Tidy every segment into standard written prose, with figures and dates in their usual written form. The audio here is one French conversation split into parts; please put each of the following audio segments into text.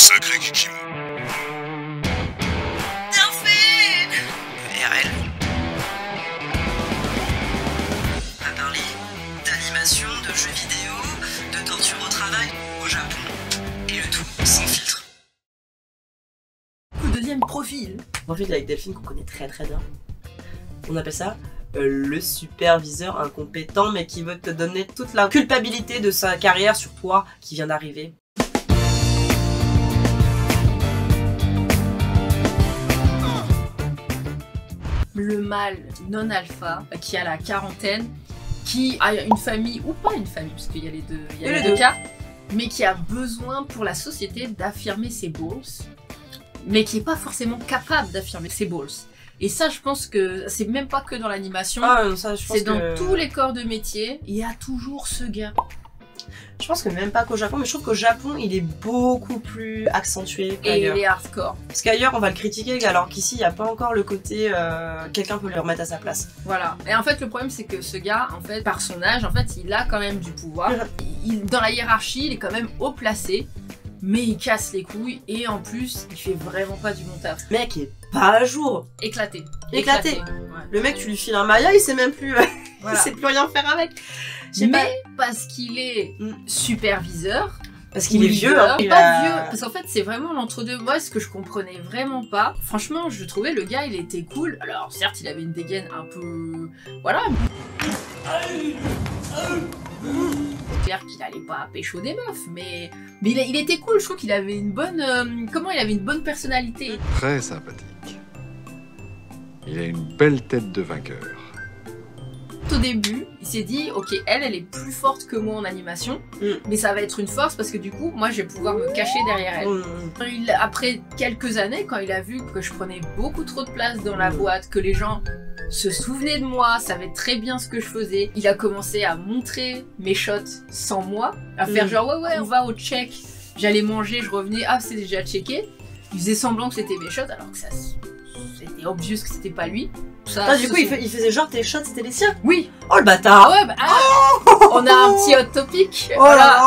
Sacré Kikimo. Bien fait. VRL. On va parler d'animation, de jeux vidéo, de torture au travail au Japon. Et le tout sans filtre. Deuxième profil. Profil avec Delphine qu'on connaît très bien. On appelle ça le superviseur incompétent mais qui veut te donner toute la culpabilité de sa carrière sur toi qui vient d'arriver. Le mâle non alpha qui a la quarantaine, qui a une famille ou pas une famille, parce qu'il y a les deux cas, mais qui a besoin pour la société d'affirmer ses balls, mais qui n'est pas forcément capable d'affirmer ses balls. Et ça, je pense que c'est même pas que dans l'animation, c'est dans tous les corps de métier, il y a toujours ce gars. Je pense que même pas qu'au Japon, mais je trouve qu'au Japon, il est beaucoup plus accentué qu'ailleurs. Et il est hardcore. Parce qu'ailleurs, on va le critiquer, alors qu'ici, il n'y a pas encore le côté quelqu'un peut le remettre à sa place. Voilà. Et en fait, le problème, c'est que ce gars, en fait, par son âge, en fait, il a quand même du pouvoir. Dans la hiérarchie, il est quand même haut placé, mais il casse les couilles, et en plus, il fait vraiment pas du bon taf. Le mec est pas à jour. Éclaté. Ouais. Le mec, tu lui files un Maya, il sait même plus, il sait plus rien faire avec. Mais parce qu'il est superviseur, parce qu'il est vieux, hein, vieux, parce qu'en fait c'est vraiment l'entre-deux. Moi, ce que je comprenais vraiment pas, franchement, je trouvais le gars, il était cool. Alors certes, il avait une dégaine un peu, voilà. C'est clair qu'il allait pas pécho des meufs, mais il était cool. Je trouve qu'il avait une bonne, il avait une bonne personnalité. Très sympathique. Il a une belle tête de vainqueur. Au début, il s'est dit, ok, elle est plus forte que moi en animation, mais ça va être une force parce que du coup, moi, je vais pouvoir me cacher derrière elle. Après quelques années, quand il a vu que je prenais beaucoup trop de place dans la boîte, que les gens se souvenaient de moi, savaient très bien ce que je faisais, il a commencé à montrer mes shots sans moi, à faire genre, ouais, on va au check, j'allais manger, je revenais, ah, c'est déjà checké. Il faisait semblant que c'était mes shots, alors que ça... C'était obvious que c'était pas lui. Ça, du coup, il faisait genre tes shots, c'était les siens. Oui. Oh le bâtard. Ah ouais, on a un petit hot topic. Voilà.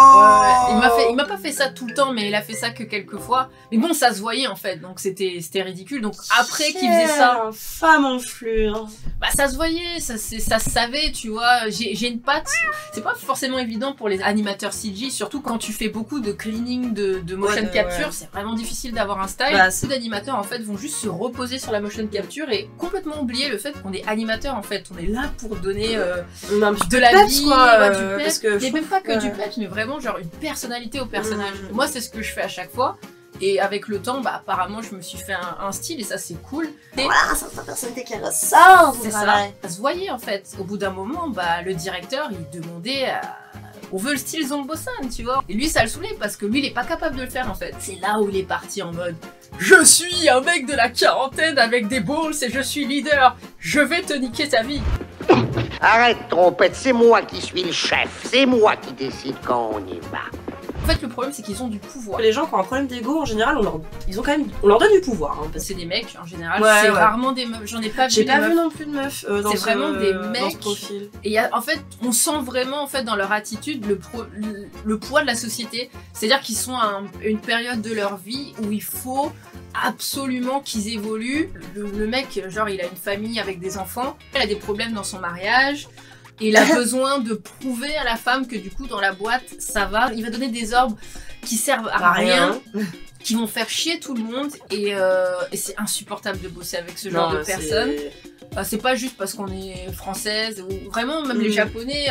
Il m'a pas fait ça tout le temps, mais il a fait ça que quelques fois. Mais bon, ça se voyait en fait, donc c'était ridicule. Donc après qu'il faisait ça, femme en fleur. Bah ça se voyait, ça se savait, tu vois. J'ai une patte. C'est pas forcément évident pour les animateurs CG, surtout quand tu fais beaucoup de cleaning, de motion capture. C'est vraiment difficile d'avoir un style. Ces animateurs en fait vont juste se reposer sur la motion capture et complètement oublier le fait qu'on est animateur en fait. On est là pour donner de la vie, du peps, et même pas que du peps, mais vraiment genre une personnalité au personnage. Moi c'est ce que je fais à chaque fois. Et avec le temps, bah apparemment je me suis fait un style et ça c'est cool. Et voilà, c'est ta personnalité qui ressort. C'est ça. Ça se voyait en fait. Au bout d'un moment, bah le directeur il demandait on veut le style Zombo-san, tu vois. Et lui ça le saoulait parce que lui il est pas capable de le faire en fait. C'est là où il est parti en mode je suis un mec de la quarantaine avec des balls et je suis leader. Je vais te niquer ta vie. Arrête, trompette, c'est moi qui suis le chef. C'est moi qui décide quand on y va. En fait, le problème, c'est qu'ils ont du pouvoir. Les gens qui ont un problème d'ego, en général, on leur donne du pouvoir. Hein, c'est des mecs, en général. C'est rarement des meufs. J'en ai pas vu. J'ai pas vu non plus de meufs dans c'est vraiment des mecs. Dans ce profil. Et en fait, on sent vraiment, en fait, dans leur attitude, le poids de la société. C'est-à-dire qu'ils sont à une période de leur vie où il faut absolument qu'ils évoluent. Le mec, genre, il a une famille avec des enfants. Il a des problèmes dans son mariage. Et il a besoin de prouver à la femme que du coup dans la boîte ça va. Il va donner des ordres qui servent à rien, qui vont faire chier tout le monde et c'est insupportable de bosser avec ce genre de personnes. C'est pas juste parce qu'on est française ou vraiment même les japonais.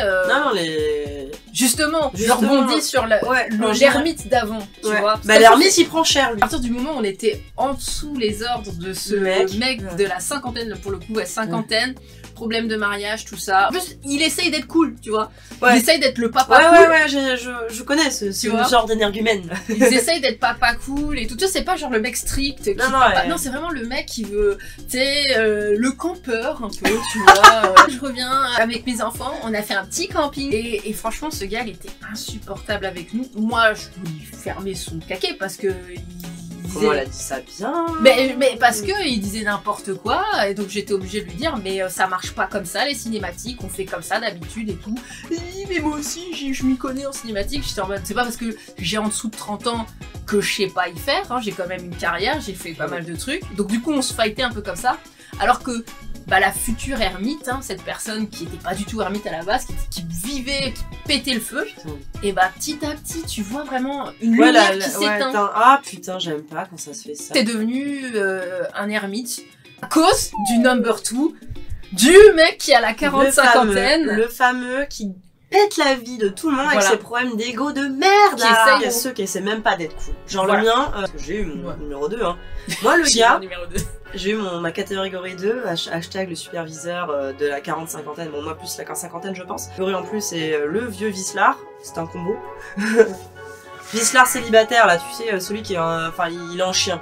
Justement, je rebondis sur l'ermite d'avant, tu vois. Bah l'ermite il prend cher lui. À partir du moment où on était en dessous les ordres de ce mec de la cinquantaine, pour le coup cinquantaine. Problème de mariage, tout ça. En plus, il essaye d'être cool, tu vois. Il essaye d'être le papa cool. Ouais, je connais ce genre d'énergumène. Ils essayent d'être papa cool et tout. Tu sais, c'est pas genre le mec strict. Non, c'est vraiment le mec qui veut, tu sais, le campeur un peu, tu vois. Je reviens avec mes enfants, on a fait un petit camping. Et franchement, ce gars, il était insupportable avec nous. Moi, je lui fermais son caquet parce que Comment elle a dit ça bien? Mais parce que il disait n'importe quoi, et donc j'étais obligée de lui dire mais ça marche pas comme ça les cinématiques, on fait comme ça d'habitude et tout. Mais moi aussi je m'y connais en cinématique. J'étais en mode c'est pas parce que j'ai en dessous de 30 ans que je sais pas y faire, hein. J'ai quand même une carrière, j'ai fait pas mal de trucs. Donc du coup on se fightait un peu comme ça, alors que la future ermite, hein, cette personne qui était pas du tout ermite à la base, qui vivait, qui pétait le feu, et petit à petit tu vois vraiment une lumière qui s'éteint. Ah putain, j'aime pas quand ça se fait ça. T'es devenu un ermite à cause du number 2, du mec qui a la 40-50aine. Le fameux qui pète la vie de tout le monde avec ses problèmes d'ego de merde. Il y a ceux qui essaient même pas d'être cool. Genre le mien, j'ai eu mon numéro 2. Hein. Moi le gars, j'ai eu ma catégorie 2, hashtag le superviseur de la 40-50aine. Bon moi plus la 40-50aine je pense. En plus c'est le vieux Vislard, c'est un combo. Vislard célibataire là, tu sais, celui qui est il est en chien.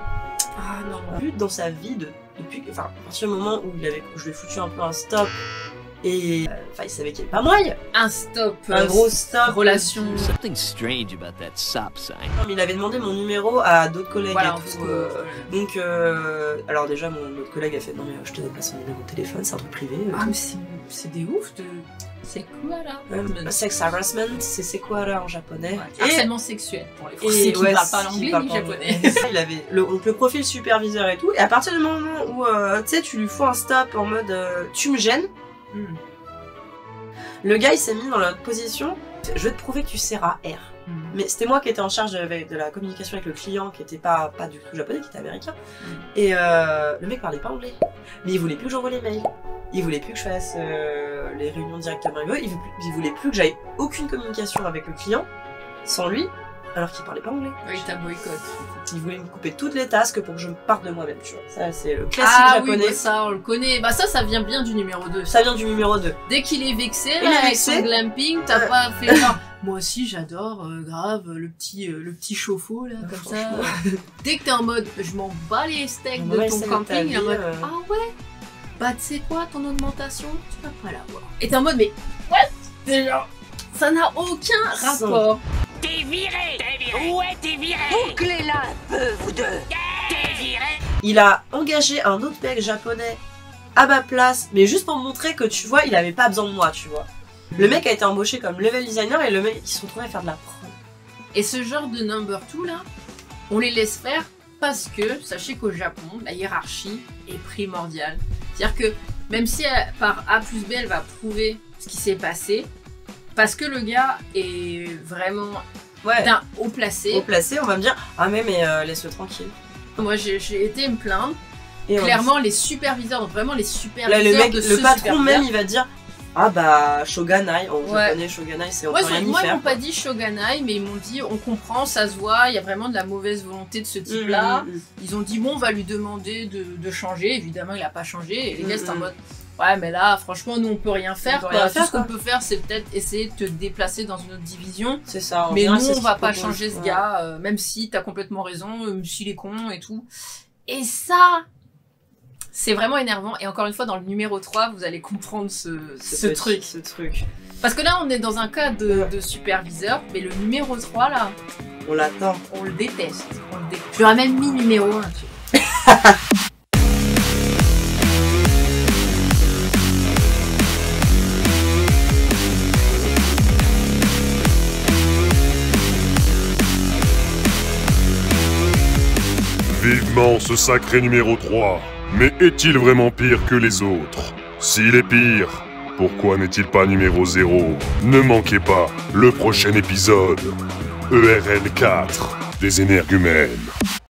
Ah non. But dans sa vie depuis à partir du moment où je lui ai foutu un peu un stop. Et il savait qu'il n'y avait pas moyen. Un stop. Un gros stop. Relation. Something strange about that stop sign. Non, mais il avait demandé mon numéro à d'autres collègues voilà, et tout. Donc, alors déjà, mon autre collègue a fait non, mais je te donne pas son numéro de téléphone, c'est un truc privé. Ah, mais c'est des ouf de. C'est quoi là? Sex harassment, c'est quoi là en japonais? Ouais. Harcèlement sexuel pour les Français qui parlent pas l'anglais ni japonais. Il avait le profil superviseur et tout. Et à partir du moment où tu sais, tu lui fous un stop en mode tu me gênes. Le gars il s'est mis dans la position je vais te prouver que tu seras R. Mais c'était moi qui étais en charge de la communication avec le client qui était pas du tout japonais, qui était américain. Et le mec parlait pas anglais. Mais il voulait plus que j'envoie les mails. Il voulait plus que je fasse les réunions directement avec eux. Il voulait plus que j'aille aucune communication avec le client sans lui, alors qu'il parlait pas anglais. Oui, t'as boycott. Il voulait me couper toutes les tasks pour que je me parte de moi-même, tu vois. Ça, c'est le classique japonais. Oui, ça, on le connaît. Ça vient bien du numéro 2. Ça vient du numéro 2. Dès qu'il est vexé, avec son glamping, t'as pas fait genre... Moi aussi, j'adore, grave, le petit chauffe-eau, là, comme ça. Dès que t'es en mode, je m'en bats les steaks de ton camping, il est en mode, ah ouais? Bah, tu sais quoi, ton augmentation, tu vas pas l'avoir. Et t'es en mode, mais, what? C'est genre, ça n'a aucun rapport. T'es viré! Ouais, t'es viré! Bouclez-la un peu, vous deux! T'es viré! Il a engagé un autre mec japonais à ma place, mais juste pour me montrer que, tu vois, il avait pas besoin de moi, tu vois. Le mec a été embauché comme level designer et le mec, ils se sont retrouvés à faire de la prod. Et ce genre de number 2 là, on les laisse faire parce que, sachez qu'au Japon, la hiérarchie est primordiale. C'est-à-dire que, même si par A plus B, elle va prouver ce qui s'est passé, parce que le gars est vraiment d'un haut placé. Haut placé, on va me dire, ah mais laisse-le tranquille. Moi j'ai été me plaindre. Et clairement les superviseurs, donc vraiment les superviseurs là, le patron même il va dire, ah bah Shoganai, en japonais Shoganai c'est encore rien y faire. Moi ils m'ont pas dit Shoganai, mais ils m'ont dit on comprend, ça se voit, il y a vraiment de la mauvaise volonté de ce type là. Ils ont dit bon on va lui demander de changer, évidemment il a pas changé et les gars c'est en mode ouais mais là franchement nous on peut rien faire, tout ce qu'on peut faire c'est peut-être essayer de te déplacer dans une autre division. C'est ça. Mais nous on va pas changer ce gars, même si t'as complètement raison, même s'il est con et tout. Et ça c'est vraiment énervant. Et encore une fois dans le numéro 3 vous allez comprendre ce truc. Parce que là on est dans un cas de superviseur, mais le numéro 3 là on l'attend. On le déteste. Je l'aurais même mis numéro 1 tu vois. Vivement ce sacré numéro 3. Mais est-il vraiment pire que les autres? S'il est pire, pourquoi n'est-il pas numéro 0? Ne manquez pas le prochain épisode. ERL 4, des énergumènes.